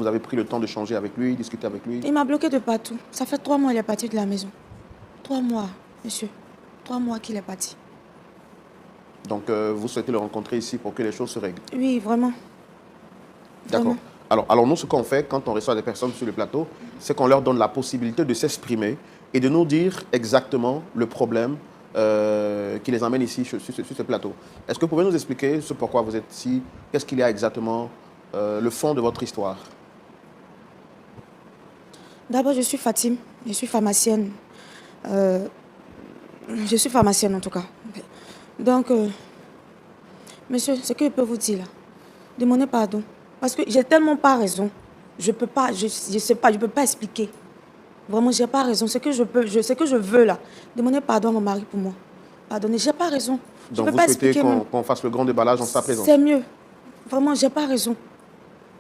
vous avez pris le temps de changer avec lui, discuter avec lui? Il m'a bloqué de partout. Ça fait 3 mois qu'il est parti de la maison. 3 mois, monsieur. 3 mois qu'il est parti. Donc, vous souhaitez le rencontrer ici pour que les choses se règlent? Oui, vraiment. D'accord. Alors, nous, ce qu'on fait quand on reçoit des personnes sur le plateau, c'est qu'on leur donne la possibilité de s'exprimer et de nous dire exactement le problème qui les amène ici sur ce plateau. Est-ce que vous pouvez nous expliquer ce pourquoi vous êtes ici? Qu'est-ce qu'il y a exactement, le fond de votre histoire? D'abord, je suis Fatim. Je suis pharmacienne. Je suis pharmacienne en tout cas. Donc, monsieur, ce que je peux vous dire là, demandez pardon. Parce que j'ai tellement pas raison. Je peux pas, je sais pas, je peux pas expliquer. Vraiment, j'ai pas raison. Ce que je veux là, demandez pardon à mon mari pour moi. Pardonnez, j'ai pas raison. Donc vous souhaitez qu'on fasse le grand déballage en sa présence? C'est mieux. Vraiment, j'ai pas raison.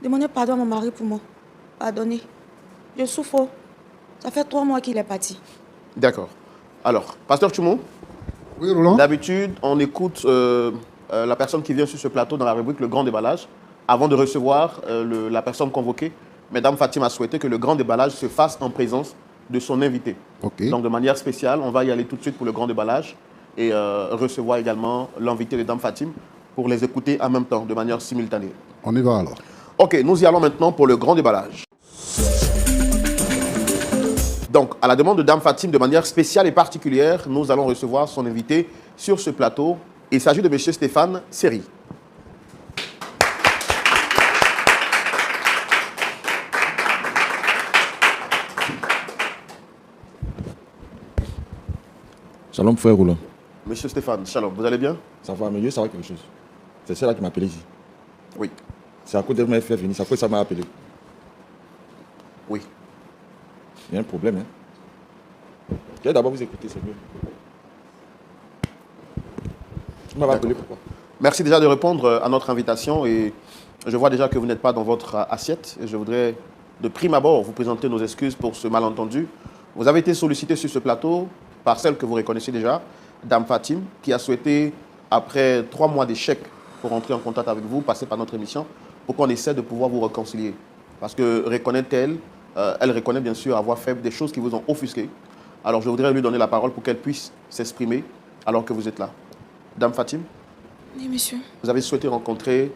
Demandez pardon à mon mari pour moi. Pardonnez. Je souffre. Ça fait 3 mois qu'il est parti. D'accord. Alors, Pasteur Tchoumo? Oui, Roland. D'habitude, on écoute la personne qui vient sur ce plateau dans la rubrique Le Grand Déballage avant de recevoir la personne convoquée. Mesdames Fatima a souhaité que le grand déballage se fasse en présence de son invité. Okay. Donc, de manière spéciale, on va y aller tout de suite pour le grand déballage et recevoir également l'invité de Dame Fatim pour les écouter en même temps, de manière simultanée. On y va alors. Ok, nous y allons maintenant pour le grand déballage. Donc, à la demande de Dame Fatim, de manière spéciale et particulière, nous allons recevoir son invité sur ce plateau. Il s'agit de M. Stéphane Seri. Shalom, frère Roland. Monsieur Stéphane, shalom, vous allez bien? Ça va, mais je veux savoir quelque chose. C'est celle-là qui m'a appelé ici. Oui. C'est à cause d'elle m'a fait venir, c'est à cause ça m'a appelé. Oui. Il y a un problème, hein. Je vais d'abord vous écouter, c'est mieux. Vous m'avez appelé pourquoi? Merci déjà de répondre à notre invitation et je vois déjà que vous n'êtes pas dans votre assiette et je voudrais de prime abord vous présenter nos excuses pour ce malentendu. Vous avez été sollicité sur ce plateau par celle que vous reconnaissez déjà, Dame Fatim, qui a souhaité, après 3 mois d'échec pour entrer en contact avec vous, passer par notre émission, pour qu'on essaie de pouvoir vous réconcilier. Parce que reconnaît-elle, elle reconnaît bien sûr avoir fait des choses qui vous ont offusqué. Alors je voudrais lui donner la parole pour qu'elle puisse s'exprimer alors que vous êtes là. Dame Fatim? Oui, monsieur. Vous avez souhaité rencontrer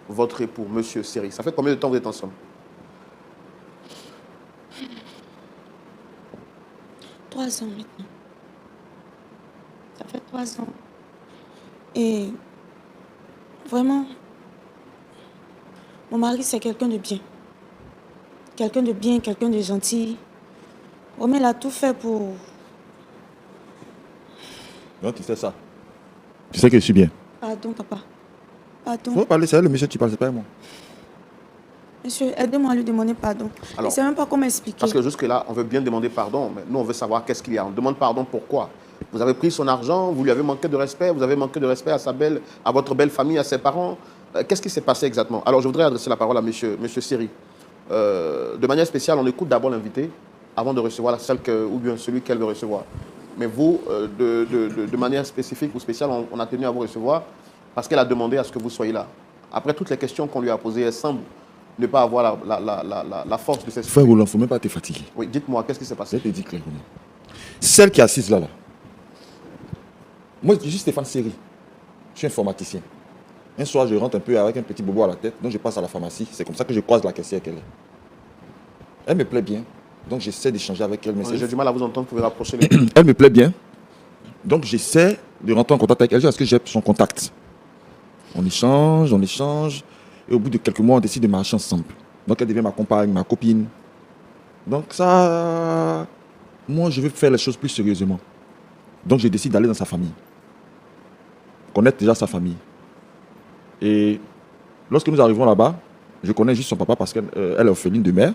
votre époux, monsieur Seri. Ça fait combien de temps vous êtes ensemble? 3 ans maintenant. Ça fait 3 ans. Et vraiment, mon mari, c'est quelqu'un de bien. Quelqu'un de bien, quelqu'un de gentil. Vraiment, il a tout fait pour... Non, tu sais ça. Tu sais que je suis bien. Pardon, papa. Pardon. Faut parler, c'est elle, le monsieur, tu parles, c'est pas moi. Monsieur, aidez-moi à lui demander pardon. Je ne sais même pas comment expliquer. Parce que jusque-là, on veut bien demander pardon, mais nous, on veut savoir qu'est-ce qu'il y a. On demande pardon pourquoi. Vous avez pris son argent, vous lui avez manqué de respect, vous avez manqué de respect à votre belle famille, à ses parents. Qu'est-ce qui s'est passé exactement? Alors, je voudrais adresser la parole à monsieur Seri. De manière spéciale, on écoute d'abord l'invité avant de recevoir ou bien celui qu'elle veut recevoir. Mais vous, de manière spécifique ou spéciale, on a tenu à vous recevoir parce qu'elle a demandé à ce que vous soyez là. Après toutes les questions qu'on lui a posées, elle semble ne pas avoir la force de s'exprimer. Frère Roland, il ne faut même pas te fatiguer. Oui, dites-moi, qu'est-ce qui s'est passé? Je te dis clairement. Celle qui est assise là. Moi, je suis Stéphane Seri. Je suis informaticien. Un soir, je rentre un peu avec un petit bobo à la tête, donc je passe à la pharmacie. C'est comme ça que je croise la caissière qu'elle est. Elle me plaît bien, donc j'essaie d'échanger avec elle. J'ai du mal à vous entendre, vous pouvez rapprocher les... Elle me plaît bien, donc j'essaie de rentrer en contact avec elle parce que j'ai son contact. On échange, et au bout de quelques mois, on décide de marcher ensemble. Donc elle devient ma compagne, ma copine. Donc ça, moi je veux faire les choses plus sérieusement. Donc je décide d'aller dans sa famille. Connaître déjà sa famille. Et lorsque nous arrivons là-bas, je connais juste son papa parce qu'elle est orpheline de mère.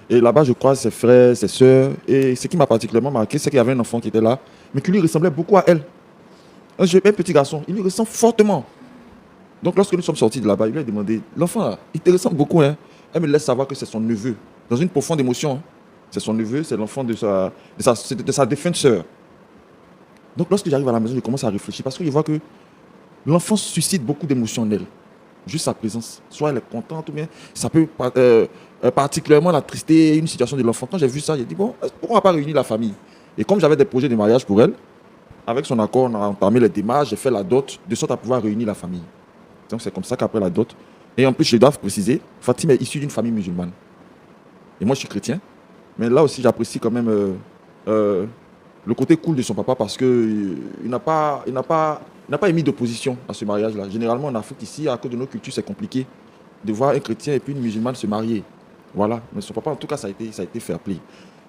Et là-bas, je croise ses frères, ses sœurs. Et ce qui m'a particulièrement marqué, c'est qu'il y avait un enfant qui était là, mais qui lui ressemblait beaucoup à elle. Un petit garçon, il lui ressemble fortement. Donc lorsque nous sommes sortis de là-bas, il lui a demandé, l'enfant, il te ressemble beaucoup, hein? Elle me laisse savoir que c'est son neveu. Dans une profonde émotion. Hein. C'est son neveu, c'est l'enfant de sa défunte sœur. Donc lorsque j'arrive à la maison, je commence à réfléchir parce que je vois que l'enfant suscite beaucoup d'émotions en elle. Juste sa présence. Soit elle est contente ou bien ça peut particulièrement l'attrister une situation de l'enfant. Quand j'ai vu ça, j'ai dit, bon, pourquoi on n'a pas réuni la famille? Et comme j'avais des projets de mariage pour elle, avec son accord, on a entamé les démarches, j'ai fait la dot, de sorte à pouvoir réunir la famille. Donc c'est comme ça qu'après la dot. Et en plus, je dois préciser, Fatim est issue d'une famille musulmane. Et moi, je suis chrétien. Mais là aussi, j'apprécie quand même le côté cool de son papa parce qu'il n'a pas émis d'opposition à ce mariage-là. Généralement, en Afrique, ici, à cause de nos cultures, c'est compliqué de voir un chrétien et puis une musulmane se marier. Voilà. Mais son papa, en tout cas, ça a été fair play.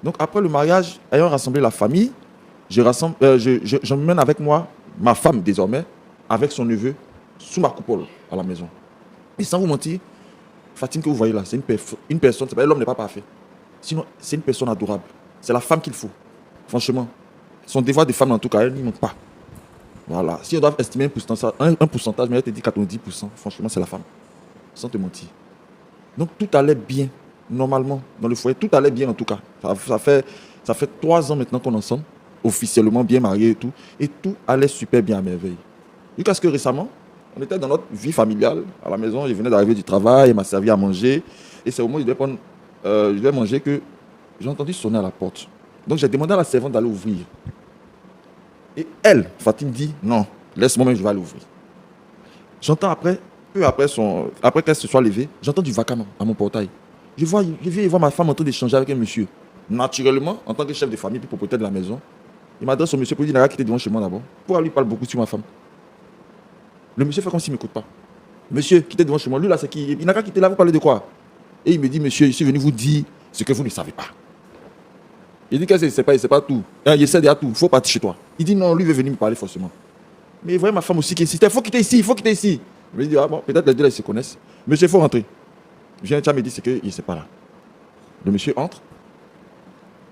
Donc, après le mariage, ayant rassemblé la famille, j'emmène avec moi ma femme désormais, avec son neveu, sous ma coupole à la maison. Et sans vous mentir, Fatim que vous voyez là, c'est une personne, l'homme n'est pas parfait. Sinon, c'est une personne adorable. C'est la femme qu'il faut. Franchement, son devoir de femme en tout cas, elle n'y manque pas. Voilà. Si on doit estimer un pourcentage, mais elle te dit 90%, franchement, c'est la femme. Sans te mentir. Donc tout allait bien, normalement, dans le foyer. Tout allait bien en tout cas. Ça fait 3 ans maintenant qu'on est ensemble, officiellement bien mariés et tout. Et tout allait super bien à merveille. Jusqu'à ce que récemment, on était dans notre vie familiale, à la maison, je venais d'arriver du travail, elle m'a servi à manger. Et c'est au moment où je devais manger que j'ai entendu sonner à la porte. Donc j'ai demandé à la servante d'aller ouvrir. Et elle, Fatim dit, non, laisse-moi même, je vais aller ouvrir. J'entends peu après qu'elle se soit levée, j'entends du vacarme à mon portail. Je viens voir ma femme en train d'échanger avec un monsieur. Naturellement, en tant que chef de famille, puis propriétaire de la maison, il m'adresse au monsieur pour lui dire, il n'a qu'à quitter devant chez moi d'abord. Pourquoi lui parle beaucoup sur ma femme? Le monsieur fait comme s'il ne m'écoute pas. Monsieur, quittez devant chez moi. Lui là, c'est qui? Il n'a qu'à quitter là, vous parlez de quoi? Et il me dit, monsieur, je suis venu vous dire ce que vous ne savez pas. Il dit qu'il ne sait pas tout. Il essaie de dire tout. Il faut partir chez toi. Il dit non, lui veut venir me parler forcément. Mais vous voyez ma femme aussi qui insiste. Il faut quitter ici, il faut quitter ici. Je me dis, ah bon, peut-être les deux là, ils se connaissent. Monsieur, il faut rentrer. Je viens de me dire, c'est qu'il ne sait pas là. Le monsieur entre.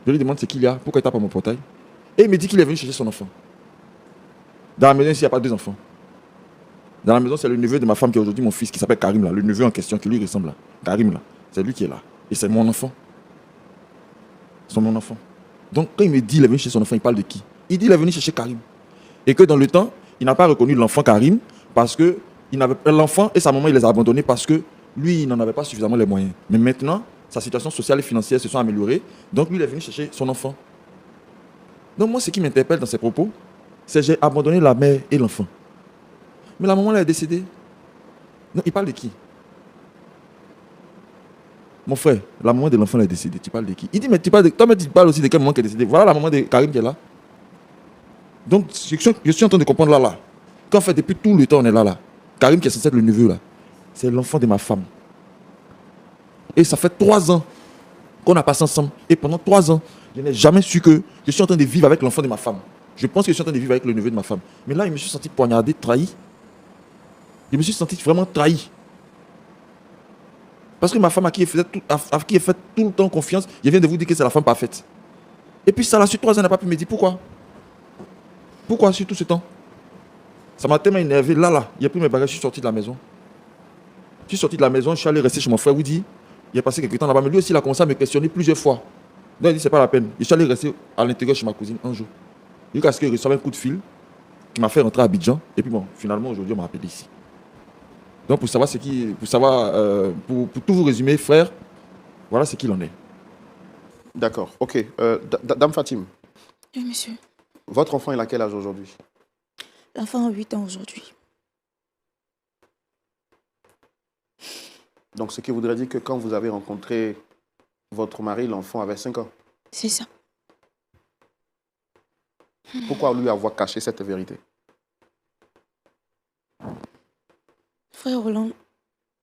Je lui demande ce qu'il y a, pourquoi il tape à mon portail. Et il me dit qu'il est venu chercher son enfant. Dans la maison, ici, il n'y a pas 2 enfants. Dans la maison, c'est le neveu de ma femme qui est aujourd'hui mon fils, qui s'appelle Karim, là, le neveu en question qui lui ressemble là. Karim, là, c'est lui qui est là. Et c'est mon enfant. C'est mon enfant. Donc, quand il me dit qu'il est venu chercher son enfant, il parle de qui? Il dit qu'il est venu chercher Karim. Et que dans le temps, il n'a pas reconnu l'enfant Karim parce que l'enfant et sa maman, il les a abandonnés parce que lui, il n'en avait pas suffisamment les moyens. Mais maintenant, sa situation sociale et financière se sont améliorées. Donc, lui, il est venu chercher son enfant. Donc, moi, ce qui m'interpelle dans ses propos, c'est que j'ai abandonné la mère et l'enfant. Mais la maman, elle est décédée. Non, il parle de qui? Mon frère, la maman de l'enfant est décédée. Tu parles de qui? Il dit, mais tu parles tu parles aussi de quelle maman qui est décédée. Voilà la maman de Karim qui est là. Donc, je suis en train de comprendre là. Qu'en fait, depuis tout le temps, on est là. Karim qui est censé être le neveu là. C'est l'enfant de ma femme. Et ça fait 3 ans qu'on a passé ensemble. Et pendant 3 ans, je n'ai jamais su que je suis en train de vivre avec l'enfant de ma femme. Je pense que je suis en train de vivre avec le neveu de ma femme. Mais là, je me suis senti poignardé, trahi. Je me suis senti vraiment trahi. Parce que ma femme à qui il fait tout le temps confiance, je viens de vous dire que c'est la femme parfaite. Et puis ça, là, sur 3 ans, elle n'a pas pu me dire pourquoi. Pourquoi sur tout ce temps? Ça m'a tellement énervé. Là, il a pris mes bagages, je suis sorti de la maison. Je suis sorti de la maison, je suis allé rester chez mon frère, vous dit, il a passé quelques temps là-bas, mais lui aussi, il a commencé à me questionner plusieurs fois. Donc il dit, c'est pas la peine. Je suis allé rester à l'intérieur chez ma cousine un jour. Jusqu'à ce qu'il reçoive un coup de fil qui m'a fait rentrer à Abidjan. Et puis bon, finalement, aujourd'hui, on m'a appelé ici. Donc pour tout vous résumer, frère, voilà ce qu'il en est. D'accord, ok. Dame Fatim, Oui, monsieur. votre enfant, il a quel âge aujourd'hui? L'enfant a 8 ans aujourd'hui. Donc, ce qui voudrait dire que quand vous avez rencontré votre mari, l'enfant avait 5 ans. C'est ça. Pourquoi lui avoir caché cette vérité? Frère Roland,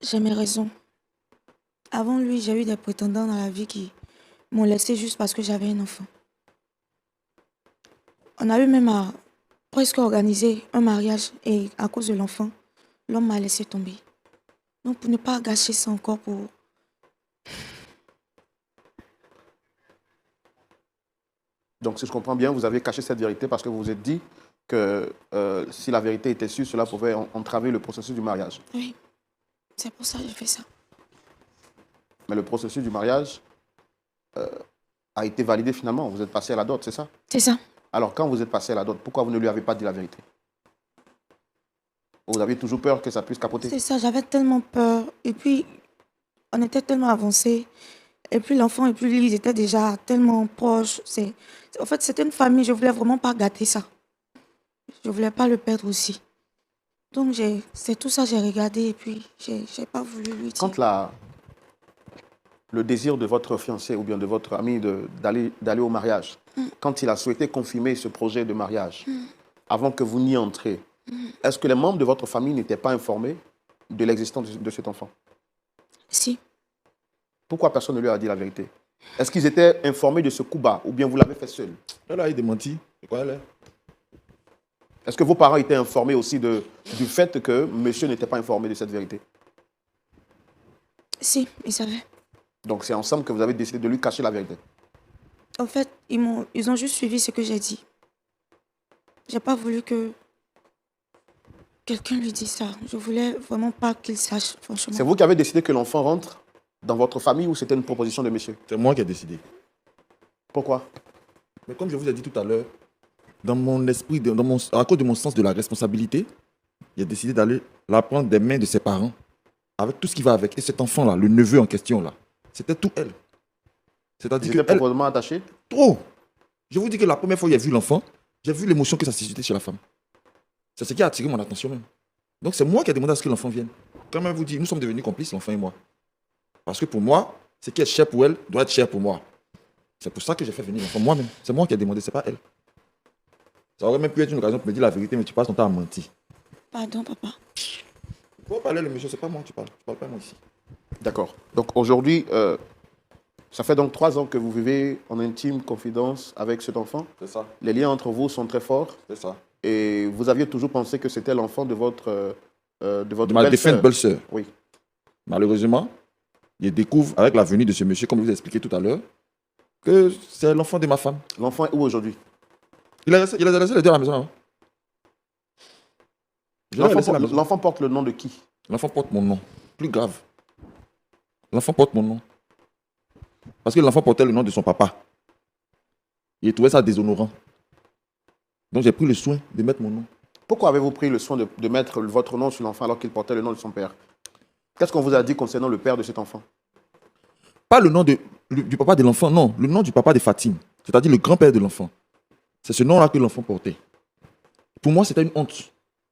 j'ai mes raisons. Avant lui, j'ai eu des prétendants dans la vie qui m'ont laissé juste parce que j'avais un enfant. On a eu même à presque organiser un mariage et à cause de l'enfant, l'homme m'a laissé tomber. Donc pour ne pas gâcher ça encore pour... Donc, si je comprends bien, vous avez caché cette vérité parce que vous vous êtes dit que si la vérité était sûre, cela pouvait entraver le processus du mariage. Oui, c'est pour ça que j'ai fait ça. Mais le processus du mariage a été validé finalement. Vous êtes passé à la dot, c'est ça? C'est ça. Alors, quand vous êtes passé à la dot, pourquoi vous ne lui avez pas dit la vérité? Vous aviez toujours peur que ça puisse capoter? C'est ça, j'avais tellement peur. Et puis, on était tellement avancés. Et puis, l'enfant et puis lui, ils étaient déjà tellement proches. En fait, c'était une famille, je voulais vraiment pas gâter ça. Je voulais pas le perdre aussi. Donc, c'est tout ça, j'ai regardé et puis, j'ai pas voulu lui dire. Quand le désir de votre fiancé ou bien de votre ami d'aller au mariage, quand il a souhaité confirmer ce projet de mariage, avant que vous n'y entrez, est-ce que les membres de votre famille n'étaient pas informés de l'existence de cet enfant? Si. Pourquoi personne ne lui a dit la vérité? Est-ce qu'ils étaient informés de ce coup bas ou bien vous l'avez fait seul? Elle a démenti. C'est quoi elle est? Est-ce que vos parents étaient informés aussi du fait que monsieur n'était pas informé de cette vérité? Si, ils savaient. Donc c'est ensemble que vous avez décidé de lui cacher la vérité? En fait, ils ont juste suivi ce que j'ai dit. J'ai pas voulu que quelqu'un lui dise ça. Je voulais vraiment pas qu'il sache, franchement. C'est vous qui avez décidé que l'enfant rentre dans votre famille ou c'était une proposition de monsieur? C'est moi qui ai décidé. Pourquoi? Mais comme je vous ai dit tout à l'heure, dans mon esprit, à cause de mon sens de la responsabilité, j'ai décidé d'aller la prendre des mains de ses parents, avec tout ce qui va avec. Et cet enfant-là, le neveu en question, là, c'était tout elle. C'est-à-dire Vous étiez que profondément attaché? trop. Je vous dis que la première fois où j'ai vu l'enfant, j'ai vu l'émotion que ça suscitait chez la femme. C'est ce qui a attiré mon attention même. Donc c'est moi qui ai demandé à ce que l'enfant vienne. Quand même vous dire, nous sommes devenus complices, l'enfant et moi. Parce que pour moi, ce qui est cher pour elle doit être cher pour moi. C'est pour ça que j'ai fait venir l'enfant moi-même. C'est moi qui ai demandé, c'est pas elle. Ça aurait même pu être une occasion pour me dire la vérité, mais tu passes ton temps à mentir. Pardon, papa. Faut parler le monsieur, c'est pas moi que tu parles. Tu parles pas moi ici. D'accord. Donc aujourd'hui, ça fait donc 3 ans que vous vivez en intime confidence avec cet enfant. C'est ça, Les liens entre vous sont très forts. c'est ça. Et vous aviez toujours pensé que c'était l'enfant de votre Ma défunte belle-sœur. belle-sœur. Oui. Malheureusement, je découvre avec la venue de ce monsieur, comme je vous ai expliqué tout à l'heure, que c'est l'enfant de ma femme. L'enfant est où aujourd'hui? Il a laissé les deux à la maison. Hein. Je l'ai laissé à la maison. L'enfant porte le nom de qui? L'enfant porte mon nom. Plus grave. L'enfant porte mon nom. Parce que l'enfant portait le nom de son papa. Il trouvait ça déshonorant. Donc j'ai pris le soin de mettre mon nom. Pourquoi avez-vous pris le soin de mettre votre nom sur l'enfant alors qu'il portait le nom de son père? Qu'est-ce qu'on vous a dit concernant le père de cet enfant? Pas le nom du papa de l'enfant, non. Le nom du papa de Fatime. C'est-à-dire le grand-père de l'enfant. C'est ce nom-là que l'enfant portait. Pour moi, c'était une honte.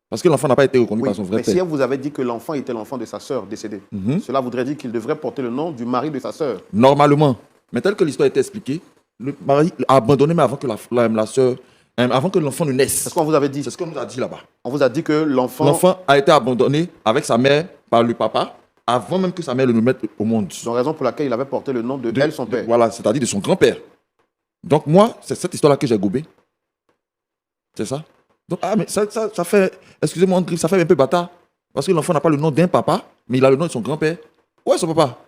Parce que l'enfant n'a pas été reconnu Oui, par son vrai mais si père. elle vous avait dit que l'enfant était l'enfant de sa sœur décédée, cela voudrait dire qu'il devrait porter le nom du mari de sa sœur. Normalement. Mais tel que l'histoire était expliquée, le mari a abandonné même avant que la sœur, avant que l'enfant ne naisse. C'est ce qu'on vous avait dit. C'est ce qu'on nous a dit là-bas. On vous a dit que l'enfant... L'enfant a été abandonné avec sa mère par le papa avant même que sa mère le mette au monde. C'est la raison pour laquelle il avait porté le nom de elle, son père. Voilà, c'est-à-dire de son grand-père. Donc moi, c'est cette histoire-là que j'ai gobée. C'est ça. Donc, mais ça fait, excusez-moi, ça fait un peu bâtard. Parce que l'enfant n'a pas le nom d'un papa, mais il a le nom de son grand-père. Ouais, son papa.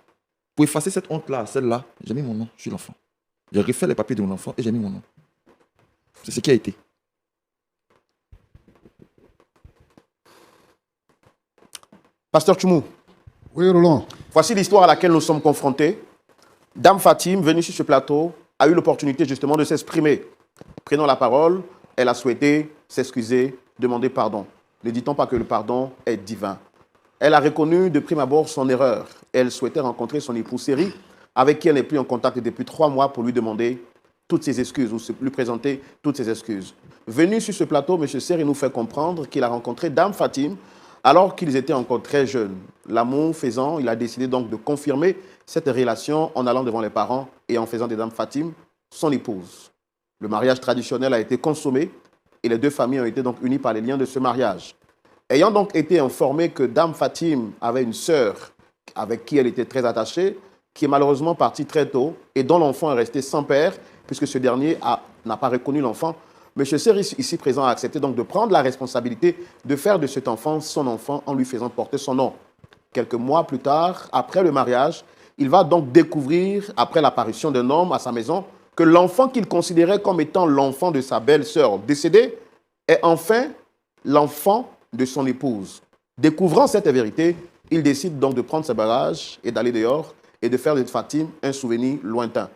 Pour effacer cette honte-là, celle-là, j'ai mis mon nom sur l'enfant. J'ai refait les papiers de mon enfant et j'ai mis mon nom. C'est ce qui a été. Pasteur Tchoumou, Oui, Roland. voici l'histoire à laquelle nous sommes confrontés. Dame Fatime, venue sur ce plateau, a eu l'opportunité justement de s'exprimer. Prenant la parole, elle a souhaité s'excuser, demander pardon. Ne dit-on pas que le pardon est divin? Elle a reconnu de prime abord son erreur. Elle souhaitait rencontrer son époux Séri, avec qui elle n'est plus en contact depuis 3 mois pour lui demander toutes ses excuses ou lui présenter toutes ses excuses. Venu sur ce plateau, M. Séri nous fait comprendre qu'il a rencontré Dame Fatime alors qu'ils étaient encore très jeunes. L'amour faisant, il a décidé donc de confirmer cette relation en allant devant les parents et en faisant de Dame Fatime son épouse. Le mariage traditionnel a été consommé et les deux familles ont été donc unies par les liens de ce mariage. Ayant donc été informé que Dame Fatime avait une sœur avec qui elle était très attachée, qui est malheureusement partie très tôt et dont l'enfant est resté sans père, puisque ce dernier n'a pas reconnu l'enfant, M. Séri, ici présent, a accepté donc de prendre la responsabilité de faire de cet enfant son enfant en lui faisant porter son nom. Quelques mois plus tard, après le mariage, il va donc découvrir, après l'apparition d'un homme à sa maison, que l'enfant qu'il considérait comme étant l'enfant de sa belle-sœur décédée est enfin l'enfant de son épouse. Découvrant cette vérité, il décide donc de prendre ses bagages et d'aller dehors et de faire de Fatime un souvenir lointain.